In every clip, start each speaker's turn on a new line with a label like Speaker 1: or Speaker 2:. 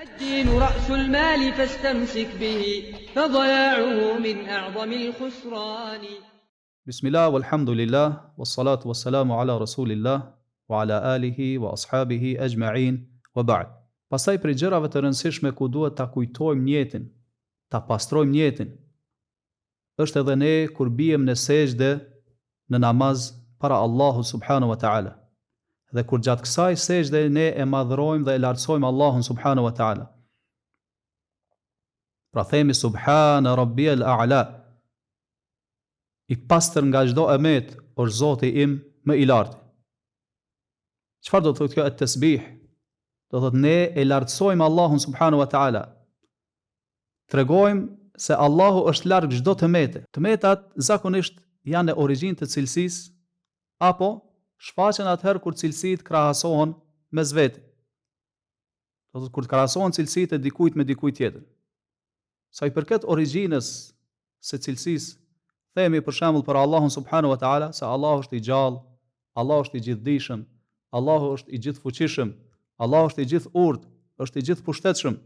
Speaker 1: الدين رأس المال فاستمسك به فضياعه من أعظم الخسران.
Speaker 2: بسم الله والحمد لله والصلاة والسلام على رسول الله وعلى آله وأصحابه أجمعين وبعد. Pastaj për gjërave të rëndësishme ku duhet ta kujtojmë jetën, ta pastrojmë jetën, është edhe ne kur bijem në sejdë në namaz para Allahut subhanahu wa taala. Dhe kur gjatë kësaj sejdë ne e madhrojmë dhe e lartësojmë Allahun subhanahu wa taala. Pra themi subhana rabbiyal a'la. I pastër nga çdo emet është Zoti im më i lartë. Çfarë do të thotë kjo at-tasbih? Do thotë ne e lartësojmë Allahun subhanahu wa taala. Tregojmë se Allahu është larg çdo tëmete. Tëmetat zakonisht janë në origjinë të cilësisë apo shfaqen atëherë kur cilësitë krahasohen mes vetë. Do thotë kur krahasohen cilësitë e dikujt me dikujt tjetër. Sa i përket origjinës së cilësisë, themi për shembull për Allahun subhanahu wa taala se Allahu është i gjallë, Allahu është i gjithdijshëm, Allahu është i gjithfuqishëm, Allahu është i gjithë urtë, është i gjithë pushtetshëm.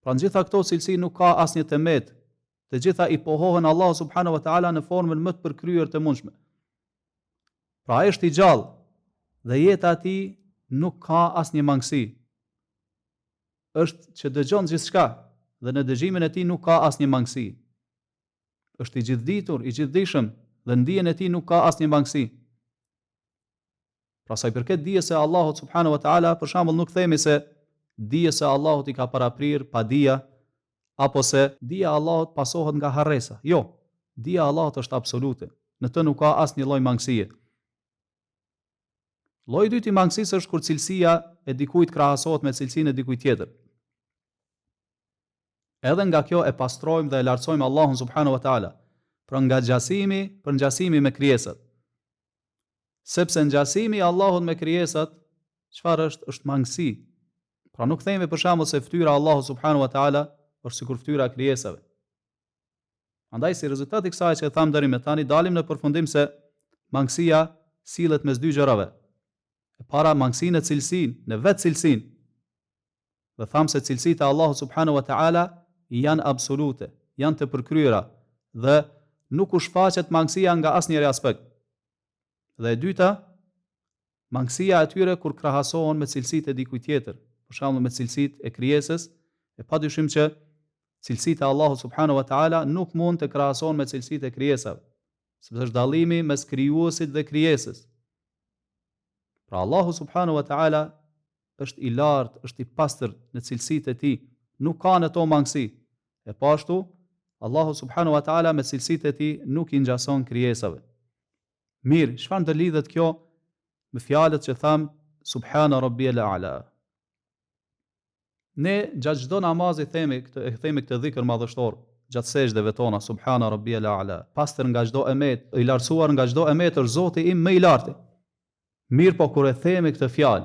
Speaker 2: Pra në gjitha këto cilësi nuk ka asnjë temet, të gjitha i pohohen Allahu subhanahu wa taala në formën më të përkryer të mundshme. Pra ai është i gjallë dhe jeta e tij nuk ka asnjë mangësi. Është që dëgjon gjithçka dhe në dëgjimin e tij nuk ka asnjë mangësi. Është i gjithditur, i gjithdijshëm dhe në dijen e tij nuk ka asnjë mangësi. Pra sa i përket dijes së Allahut subhanahu wa taala, për shembull nuk themi se dija se Allahut i ka paraprir pa dija, apo se dija e Allahut pasohet nga harresa. Jo, dija e Allahut është absolute, në të nuk ka asnjë lloj mangësie. Lloji i dytë i mangësisë është kur cilësia e dikujt krahasohet me cilësinë e dikujt tjetër. Edhe nga kjo e pastrojmë dhe e lartësojmë Allahun subhanahu wa taala, pra nga ngjasimi me krijesat. Sepse ngjasimi i Allahut me krijesat, çfarë është? Është mangësi. Pra nuk themi për shembull se fytyra e Allahut subhanahu wa taala është sikur fytyra e krijesave. Andaj si rezultat i kësaj që e tham deri më tani, dalim në përfundim se mangësia sillet mes dy gjërave. E para mangësinë e cilësinë, në vetë cilësinë. Dhe tham se cilësitë e Allahut subhanahu wa taala janë absolute, janë të përkryera dhe nuk u shfaqet mangësia nga asnjëri aspekt. Dhe e dyta, mangësia e tyre kur krahasohen me cilësitë e dikujt tjetër, për shembull me cilësitë e krijesës, e padyshim që cilësitë e Allahut subhanahu wa taala nuk mund të krahasohen me cilësitë e krijesave, sepse është dallimi mes krijuesit dhe krijesës. Pra Allahu subhanahu wa taala është i lartë, është i pastër në cilësitë e tij, nuk ka në to mangësi. E pashtu, Allahu subhanahu wa taala me cilësitë e tij nuk i ngjason krijesave. Mirë, çfarë ndërlidhet kjo me fjalët që tham subhana rabbiyal a'la? Ne gjatë çdo namazi themi këtë dhikr madhështor, gjatë sejdëve tona subhana rabbiyal a'la, pastër nga çdo emet, i lartësuar nga çdo emet është Zoti im më i lartë. Mirë, po kur e themi këtë fjalë,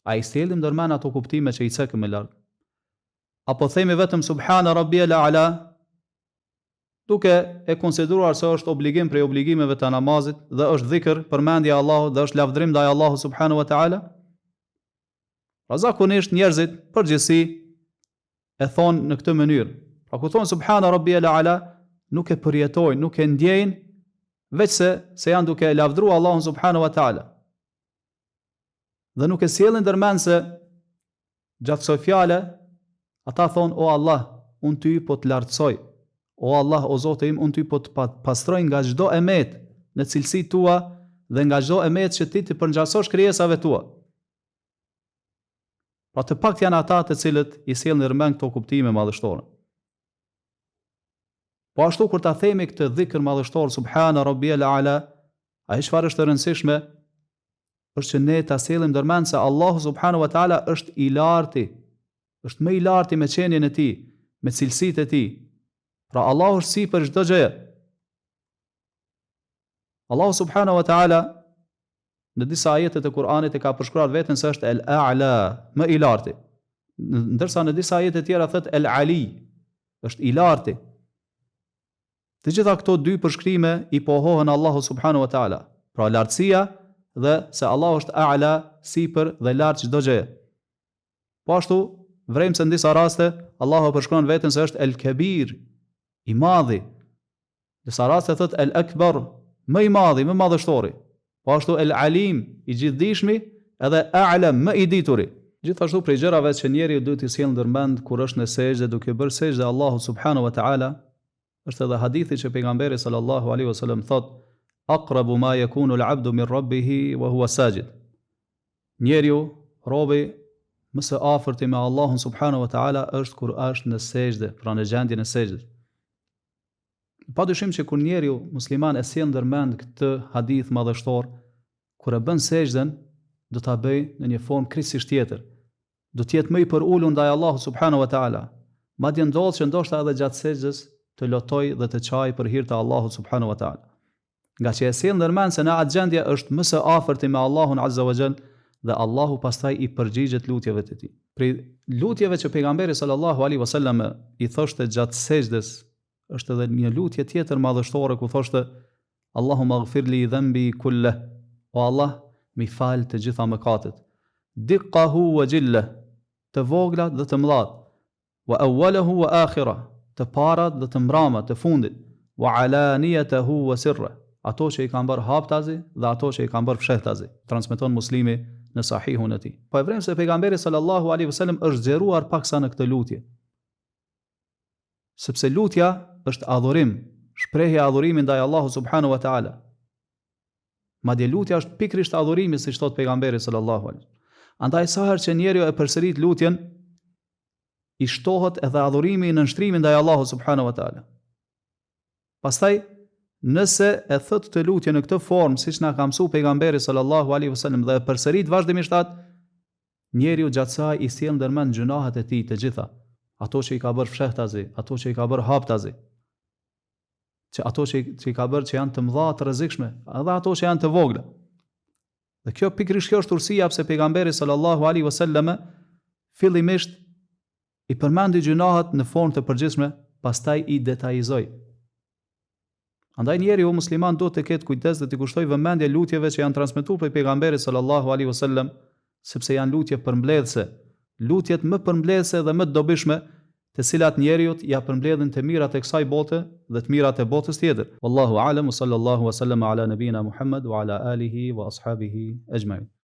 Speaker 2: a i sjellim ndërmend ato kuptime që i cekëm më lart? Apo themi vetëm subhana rabbiyal a'la, duke e konsideruar se është obligim prej obligimeve të namazit dhe është dhikr përmendja e Allahut dhe është lavdrim ndaj Allahut subhanahu wa taala? Pra zakonisht njerëzit përgjithësi e thonë në këtë mënyrë. Pra kur thonë subhana rabbiyal a'la, nuk e përjetojnë, nuk e ndjejnë, veçse se janë duke e lavdruar Allahun subhanahu wa taala. Dhe nuk e sjellin ndërmend se gjatë kësaj fjale ata thonë o Allah, unë ty po të lartësoj. O Allah, o Zotë im, unë ty po të pastroj nga çdo emet në cilësitë tua dhe nga çdo emet që ti të përngjasosh krijesave tua. Pra të pakt janë ata të cilët i sjellin ndërmend këto kuptime madhështore. Po ashtu kur ta themi këtë dhikr madhështor subhana rabbiyal a'la, ai çfarë është e rëndësishme është që ne ta sjellim ndërmend se Allahu subhanahu wa taala është i lartë, është më i lartë me qenien e tij, me cilësitë e tij. Pra Allahu është sipër çdo gjëje. Allahu subhanahu wa taala në disa ajete të Kuranit e ka përshkruar veten se është el-a'la, më i lartë. Ndërsa në disa ajete tjera thotë el-ali, është i lartë. Të gjitha këto dy përshkrime i pohohen Allahu subhanahu wa taala. Pra lartësia dhe se Allahu është a'la, sipër dhe lart çdo gjë. Po ashtu vrem se në disa raste Allahu përshkruan veten se është el-Kabir, i madhi. Në disa raste thot el-Akbar, më i madhi, më madhështori. Po ashtu el-Alim, i gjithdijshmi, edhe a'lam, më i dituri. Gjithashtu prej gjërave që njeriu duhet të sjellë ndërmend kur është në sejdë duke bërë sejdë Allahu subhanahu wa taala, është edhe hadithi që pejgamberi sallallahu alaihi wasallam thot: "Aqrabu ma yakunu al-'abdu min rabbih wa huwa sajid." Njeriu, robi, më së afërti me Allahun subhanahu wa taala është kur është në sejdë, pra në gjendjen e sejdës. Padyshim që kur njeriu musliman e sjell ndërmend këtë hadith madhështor, kur e bën sejdën, do ta bëj në një formë krejtësisht tjetër. Do të jetë më i përulur ndaj Allahut subhanahu wa taala. Madje ndodh që ndoshta edhe gjatë sejdës të lotoj dhe të çaj për hir të Allahut subhanahu wa taala. Nga që e sjell ndërmend se në atë gjendje është më së afërti me Allahun azza wa jall dhe Allahu pastaj i përgjigjet lutjeve të tij. Për lutjeve që pejgamberi sallallahu alaihi wasallam i thoshte gjatë sejdës, është edhe një lutje tjetër madhështore ku thoshte: Allahumma ighfir li dhanbi kullah, o Allah, mi fal të gjitha mëkatet. Diqqahu wa jillah, të voglat dhe të mëdhat. Wa awwalahu wa akhirah, të parat dhe të mbramat, të fundit. Wa alaniyatahu wa sirra, ato që i kanë bërë haptazi dhe ato që i kanë bërë fshehtazi. Transmeton Muslimi në Sahihun e tij. Po e vrem se pejgamberi sallallahu alaihi wasallam është xheruar paksa në këtë lutje. Sepse lutja është adhurim, shprehja e adhurimit ndaj Allahut subhanahu wa taala. Madje lutja është pikërisht adhurimi, siç thot pejgamberi sallallahu alaihi wasallam. Andaj sa herë që njeriu e përsërit lutjen, i shtohet edhe adhurimi i nënshtrimit ndaj Allahut subhanahu wa taala. Pastaj, nëse e thot të lutje në këtë formë, siç na ka mësuar pejgamberi sallallahu alaihi wasallam dhe e përsërit vazhdimisht atë, njeriu gjatë saj i sjell ndërmend gjunahet e tij të gjitha, ato që i ka bërë fshehtazi, ato që i ka bërë haptazi, që ato që i ka bërë që janë të mëdha, të rrezikshme, edhe ato që janë të vogla. Dhe kjo pikërisht kjo është urësia pse pejgamberi sallallahu alaihi wasallam fillimisht i përmendi gjunahet në formë të përgjithshme, pastaj i detajizoi. Andaj njeriu musliman duhet të ketë kujdes dhe të kushtojë vëmendje lutjeve që janë transmetuar prej pejgamberit sallallahu alaihi wasallam, sepse janë lutje përmbledhëse, lutjet më përmbledhëse dhe më të dobishme, të cilat njeriu ja përmbledhin të mirat e kësaj bote dhe të mirat e botës tjetër. Wallahu a'lam, sallallahu wa sallama ala nabina Muhammad wa ala alihi wa ashabihi ajma'in.